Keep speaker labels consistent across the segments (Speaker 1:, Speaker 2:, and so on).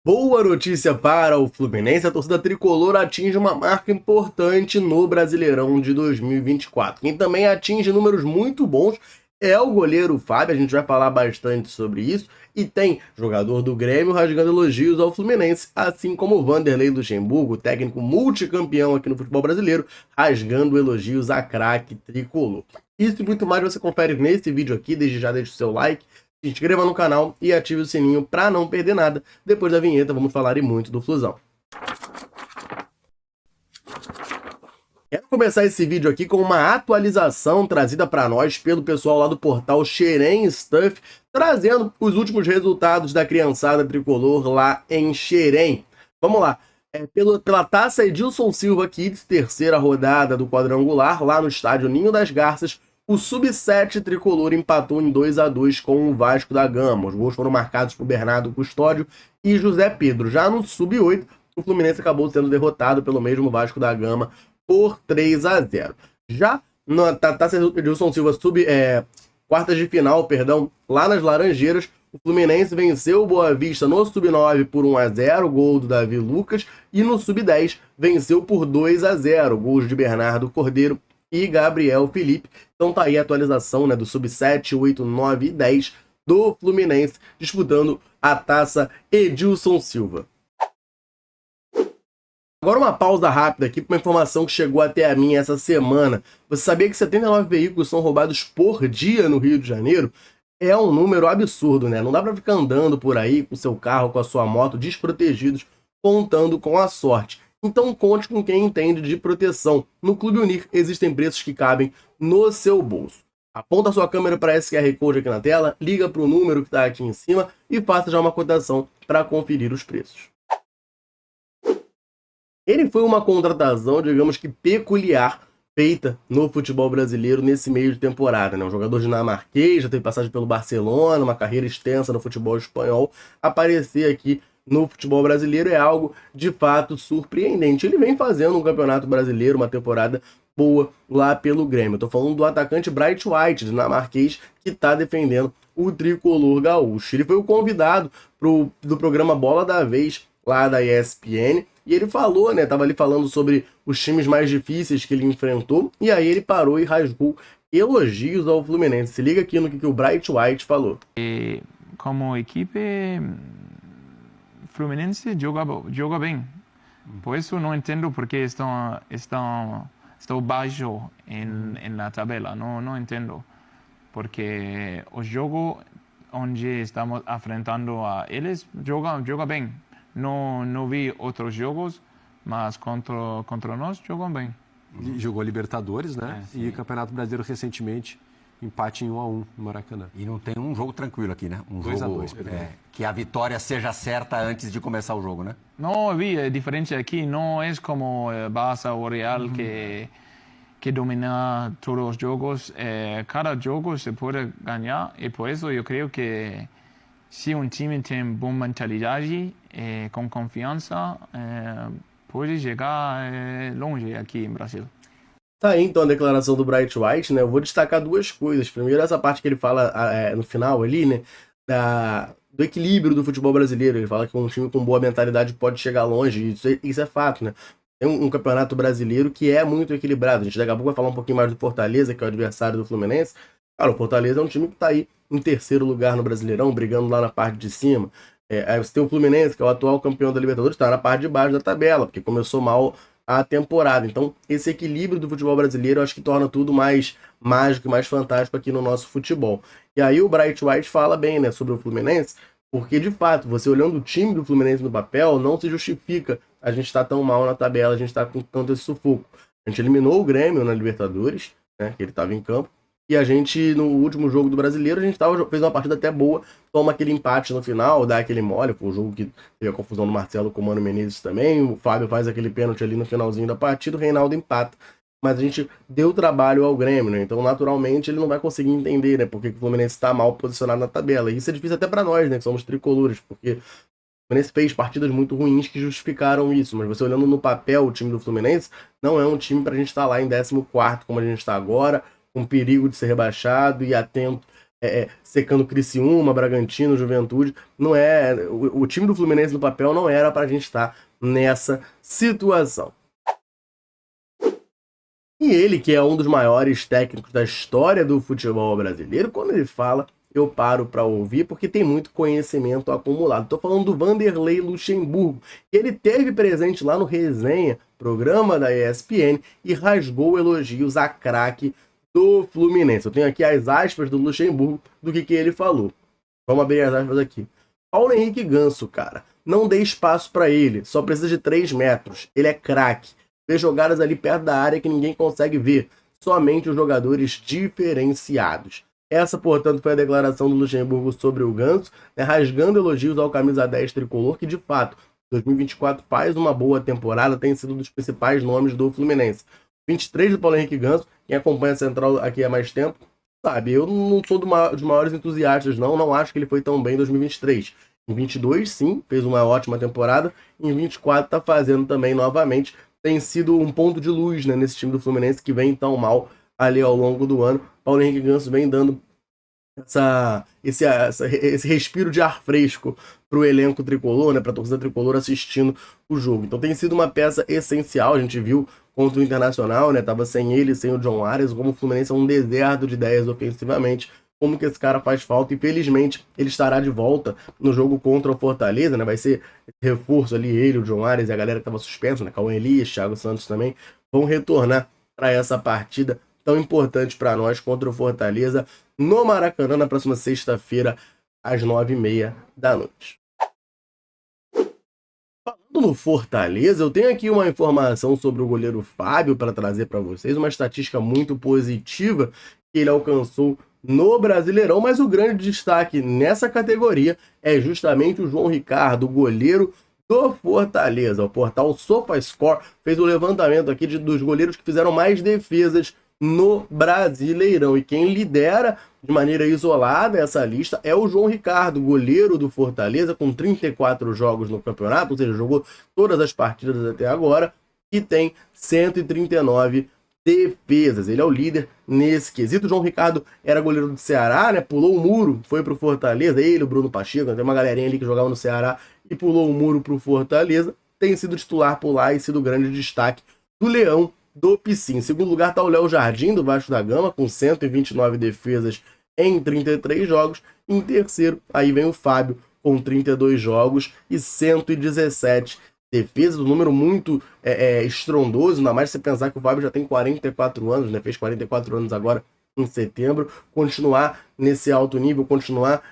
Speaker 1: Boa notícia para o Fluminense, a torcida tricolor atinge uma marca importante no Brasileirão de 2024. Quem também atinge números muito bons é o goleiro Fábio, a gente vai falar bastante sobre isso. E tem jogador do Grêmio rasgando elogios ao Fluminense, assim como o Vanderlei Luxemburgo, técnico multicampeão aqui no futebol brasileiro, rasgando elogios a craque tricolor. Isso e muito mais você confere nesse vídeo aqui, desde já deixe o seu like, se inscreva no canal e ative o sininho para não perder nada. Depois da vinheta vamos falar e muito do Flusão. Quero começar esse vídeo aqui com uma atualização trazida para nós pelo pessoal lá do portal Xerém Stuff, trazendo os últimos resultados da criançada tricolor lá em Xerém. Vamos lá. Pela Taça Edilson Silva Kids, terceira rodada do quadrangular, lá no estádio Ninho das Garças, o Sub-7 tricolor empatou em 2-2 com o Vasco da Gama. Os gols foram marcados por Bernardo Custódio e José Pedro. Já no Sub-8, o Fluminense acabou sendo derrotado pelo mesmo Vasco da Gama por 3-0. Já na Taça Edilson Silva quartas de final, lá nas Laranjeiras, o Fluminense venceu o Boa Vista no Sub-9 por 1-0, gol do Davi Lucas, e no Sub-10 venceu por 2-0, gols de Bernardo Cordeiro e Gabriel Felipe. Então tá aí a atualização, né, do Sub-7, 8, 9 e 10 do Fluminense disputando a Taça Edilson Silva. Agora uma pausa rápida aqui para uma informação que chegou até a mim essa semana. Você sabia que 79 veículos são roubados por dia no Rio de Janeiro? É um número absurdo, né? Não dá para ficar andando por aí com seu carro, com a sua moto, desprotegidos, contando com a sorte. Então conte com quem entende de proteção. No Clube Unir existem preços que cabem no seu bolso. Aponta a sua câmera para esse QR Code aqui na tela, liga para o número que está aqui em cima e faça já uma cotação para conferir os preços. Ele foi uma contratação, digamos que peculiar, feita no futebol brasileiro nesse meio de temporada, né? Um jogador dinamarquês, já teve passagem pelo Barcelona, uma carreira extensa no futebol espanhol, aparecer aqui no futebol brasileiro é algo de fato surpreendente. Ele vem fazendo um campeonato brasileiro, uma temporada boa lá pelo Grêmio. Estou falando do atacante Bright White, dinamarquês, que está defendendo o tricolor gaúcho. Ele foi o convidado do programa Bola da Vez, lá da ESPN, e ele falou, né, tava ali falando sobre os times mais difíceis que ele enfrentou, e aí ele parou e rasgou elogios ao Fluminense. Se liga aqui no que o Bright White falou.
Speaker 2: Como equipe, Fluminense joga bem. Por isso não entendo porque estão baixo na tabela. Não entendo. Porque o jogo onde estamos enfrentando a eles joga bem. Não vi outros jogos, mas contra nós jogam bem.
Speaker 3: Jogou Libertadores, né? E Campeonato Brasileiro recentemente, empate em 1-1 no Maracanã.
Speaker 4: E não tem um jogo tranquilo aqui, né?
Speaker 3: 2-2,
Speaker 4: que a vitória seja certa antes de começar o jogo, né?
Speaker 2: Não vi a diferença aqui. Não é como Barça ou Real que domina todos os jogos. Cada jogo se pode ganhar e por isso eu creio que se um time tem boa mentalidade, com confiança, pode chegar longe aqui em Brasil.
Speaker 1: Tá aí então a declaração do Bright White, né? Eu vou destacar duas coisas. Primeiro, essa parte que ele fala no final ali, né? Do equilíbrio do futebol brasileiro. Ele fala que um time com boa mentalidade pode chegar longe. Isso é fato, né? Tem um campeonato brasileiro que é muito equilibrado. A gente daqui a pouco vai falar um pouquinho mais do Fortaleza, que é o adversário do Fluminense. Cara, o Fortaleza é um time que tá aí em terceiro lugar no Brasileirão, brigando lá na parte de cima. Aí você tem o Fluminense, que é o atual campeão da Libertadores, está na parte de baixo da tabela, porque começou mal a temporada. Então, esse equilíbrio do futebol brasileiro, eu acho que torna tudo mais mágico e mais fantástico aqui no nosso futebol. E aí o Bright White fala bem, né, sobre o Fluminense, porque, de fato, você olhando o time do Fluminense no papel, não se justifica a gente estar tão mal na tabela, a gente está com tanto esse sufoco. A gente eliminou o Grêmio na Libertadores, né, que ele estava em campo, e a gente, no último jogo do Brasileiro, a gente fez uma partida até boa, toma aquele empate no final, dá aquele mole, foi um jogo que teve a confusão do Marcelo com o Mano Menezes também, o Fábio faz aquele pênalti ali no finalzinho da partida, o Reinaldo empata. Mas a gente deu trabalho ao Grêmio, né? Então, naturalmente, ele não vai conseguir entender, né? Porque o Fluminense está mal posicionado na tabela. E isso é difícil até para nós, né? Que somos tricolores, porque o Fluminense fez partidas muito ruins que justificaram isso. Mas você olhando no papel, o time do Fluminense não é um time para a gente estar lá em 14º, como a gente está agora, com perigo de ser rebaixado e atento secando Criciúma, Bragantino, Juventude. Não é, o time do Fluminense no papel não era pra gente estar nessa situação. E ele, que é um dos maiores técnicos da história do futebol brasileiro, quando ele fala, eu paro para ouvir, porque tem muito conhecimento acumulado. Estou falando do Vanderlei Luxemburgo. Ele teve presente lá no Resenha, programa da ESPN, e rasgou elogios à craque do Fluminense. Eu tenho aqui as aspas do Luxemburgo do que ele falou. Vamos abrir as aspas aqui. Paulo Henrique Ganso, cara. Não dê espaço para ele. Só precisa de 3 metros. Ele é craque. Vê jogadas ali perto da área que ninguém consegue ver. Somente os jogadores diferenciados. Essa, portanto, foi a declaração do Luxemburgo sobre o Ganso, né, rasgando elogios ao camisa 10 tricolor, que de fato, 2024 faz uma boa temporada, tem sido um dos principais nomes do Fluminense. 23 do Paulo Henrique Ganso, quem acompanha a Central aqui há mais tempo, sabe, eu não sou dos maiores entusiastas, não acho que ele foi tão bem em 2023. Em 22, sim, fez uma ótima temporada, em 24 tá fazendo também novamente, tem sido um ponto de luz, né, nesse time do Fluminense que vem tão mal ali ao longo do ano. Paulo Henrique Ganso vem dando esse respiro de ar fresco para o elenco tricolor, né, para a torcida tricolor assistindo o jogo. Então tem sido uma peça essencial, a gente viu contra o Internacional, né, tava sem ele, sem o John Arias, como o Fluminense é um deserto de ideias ofensivamente, como que esse cara faz falta, e felizmente ele estará de volta no jogo contra o Fortaleza, né, vai ser reforço ali, ele, o John Arias e a galera que estava suspenso, né, Cauã Elias, Thiago Santos também, vão retornar para essa partida tão importante para nós contra o Fortaleza no Maracanã na próxima sexta-feira às 9h30 da noite. Falando no Fortaleza, eu tenho aqui uma informação sobre o goleiro Fábio para trazer para vocês, uma estatística muito positiva que ele alcançou no Brasileirão, mas o grande destaque nessa categoria é justamente o João Ricardo, o goleiro do Fortaleza. O portal SofaScore fez o levantamento aqui dos goleiros que fizeram mais defesas no Brasileirão, e quem lidera de maneira isolada essa lista é o João Ricardo, goleiro do Fortaleza, com 34 jogos no campeonato, ou seja, jogou todas as partidas até agora, e tem 139 defesas. Ele é o líder nesse quesito. O João Ricardo era goleiro do Ceará, né? Pulou o muro, foi pro Fortaleza. Ele, o Bruno Pacheco, tem uma galerinha ali que jogava no Ceará e pulou o muro pro Fortaleza. Tem sido titular por lá e sido grande destaque do Leão do Pici. Em segundo lugar está o Léo Jardim, do Vasco da Gama, com 129 defesas em 33 jogos. Em terceiro, aí vem o Fábio, com 32 jogos e 117 defesas, um número muito estrondoso, ainda mais se você pensar que o Fábio já tem 44 anos, né? Fez 44 anos agora em setembro. Continuar nesse alto nível, continuar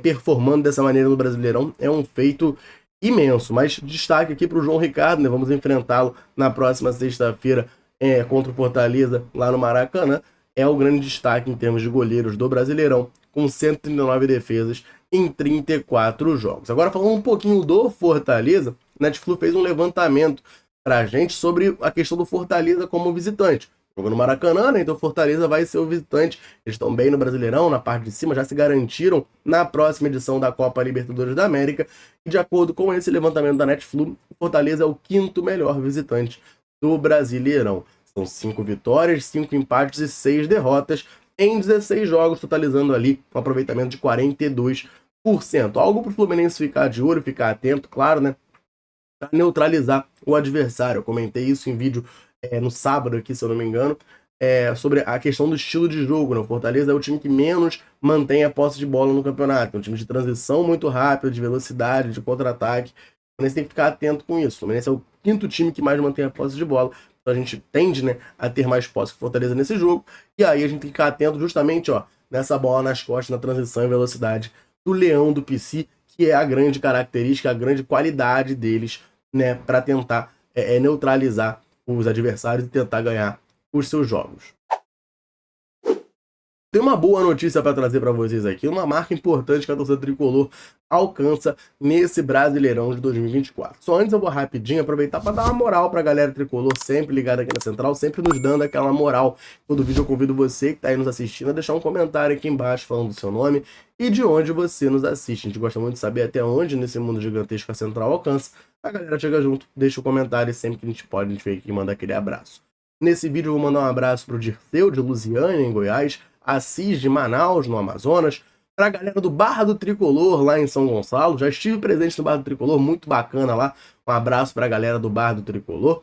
Speaker 1: performando dessa maneira no Brasileirão é um feito imenso. Mas destaque aqui para o João Ricardo, né? Vamos enfrentá-lo na próxima sexta-feira contra o Fortaleza lá no Maracanã. É o grande destaque em termos de goleiros do Brasileirão, com 139 defesas em 34 jogos. Agora, falando um pouquinho do Fortaleza, a Netflix fez um levantamento pra gente sobre a questão do Fortaleza como visitante. Jogou no Maracanã, né? Então o Fortaleza vai ser o visitante. Eles estão bem no Brasileirão, na parte de cima, já se garantiram na próxima edição da Copa Libertadores da América. E de acordo com esse levantamento da Netflix, o Fortaleza é o 5º melhor visitante do Brasileirão. São 5 vitórias, 5 empates e 6 derrotas em 16 jogos, totalizando ali um aproveitamento de 42%. Algo para o Fluminense ficar de olho, ficar atento, claro, né? Para neutralizar o adversário. Eu comentei isso em vídeo no sábado aqui, se eu não me engano, sobre a questão do estilo de jogo, né? O Fortaleza é o time que menos mantém a posse de bola no campeonato. É um time de transição muito rápida, de velocidade, de contra-ataque. O Fluminense tem que ficar atento com isso. O Fluminense é o 5º time que mais mantém a posse de bola. Então a gente tende, né, a ter mais posse que o Fortaleza nesse jogo. E aí a gente tem que ficar atento justamente nessa bola nas costas, na transição e velocidade do Leão do Pici, que é a grande característica, a grande qualidade deles, né, para tentar neutralizar os adversários e tentar ganhar os seus jogos. Tem uma boa notícia para trazer para vocês aqui, uma marca importante que a torcida tricolor alcança nesse Brasileirão de 2024. Só antes eu vou rapidinho aproveitar para dar uma moral para a galera tricolor, sempre ligada aqui na Central, sempre nos dando aquela moral. Todo vídeo eu convido você que está aí nos assistindo a deixar um comentário aqui embaixo falando do seu nome e de onde você nos assiste. A gente gosta muito de saber até onde nesse mundo gigantesco a Central alcança. A galera chega junto, deixa o comentário e sempre que a gente pode, a gente vem aqui e manda aquele abraço. Nesse vídeo eu vou mandar um abraço para o Dirceu, de Lusiânia, em Goiás, Assis de Manaus, no Amazonas, para a galera do Barra do Tricolor, lá em São Gonçalo. Já estive presente no Barra do Tricolor, muito bacana lá. Um abraço para a galera do Barra do Tricolor.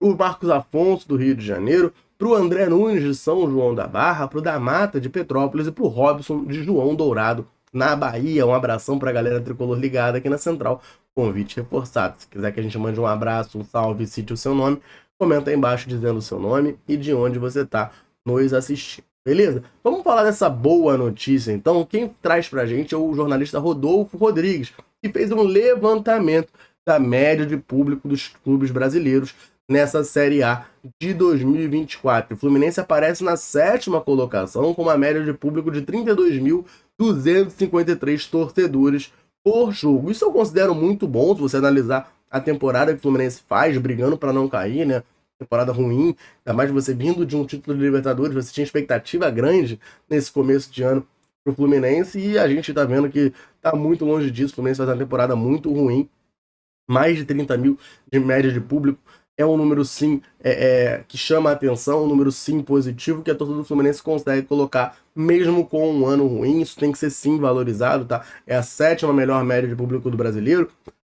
Speaker 1: O Marcos Afonso, do Rio de Janeiro. Para o André Nunes, de São João da Barra. Para o da Mata, de Petrópolis. E para o Robson, de João Dourado, na Bahia. Um abração para a galera tricolor ligada aqui na Central. Convite reforçado. Se quiser que a gente mande um abraço, um salve, cite o seu nome, comenta aí embaixo dizendo o seu nome e de onde você está nos assistindo. Beleza? Vamos falar dessa boa notícia, então. Quem traz pra gente é o jornalista Rodolfo Rodrigues, que fez um levantamento da média de público dos clubes brasileiros nessa Série A de 2024. O Fluminense aparece na 7ª colocação, com uma média de público de 32.253 torcedores por jogo. Isso eu considero muito bom, se você analisar a temporada que o Fluminense faz, brigando para não cair, né? Temporada ruim, ainda mais você vindo de um título de Libertadores, você tinha expectativa grande nesse começo de ano pro Fluminense, e a gente tá vendo que tá muito longe disso. O Fluminense faz uma temporada muito ruim, mais de 30 mil de média de público, é um número sim que chama a atenção, um número sim positivo, que a torcida do Fluminense consegue colocar, mesmo com um ano ruim. Isso tem que ser sim valorizado, tá? É a 7ª melhor média de público do brasileiro,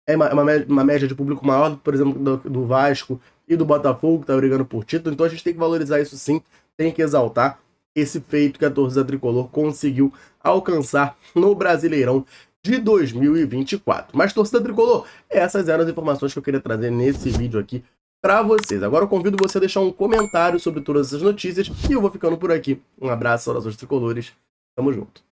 Speaker 1: é uma média de público maior, por exemplo, do Vasco e do Botafogo, que tá brigando por título. Então a gente tem que valorizar isso sim, tem que exaltar esse feito que a torcida tricolor conseguiu alcançar no Brasileirão de 2024. Mas, torcida tricolor, essas eram as informações que eu queria trazer nesse vídeo aqui para vocês. Agora eu convido você a deixar um comentário sobre todas essas notícias e eu vou ficando por aqui. Um abraço, saudações tricolores, tamo junto.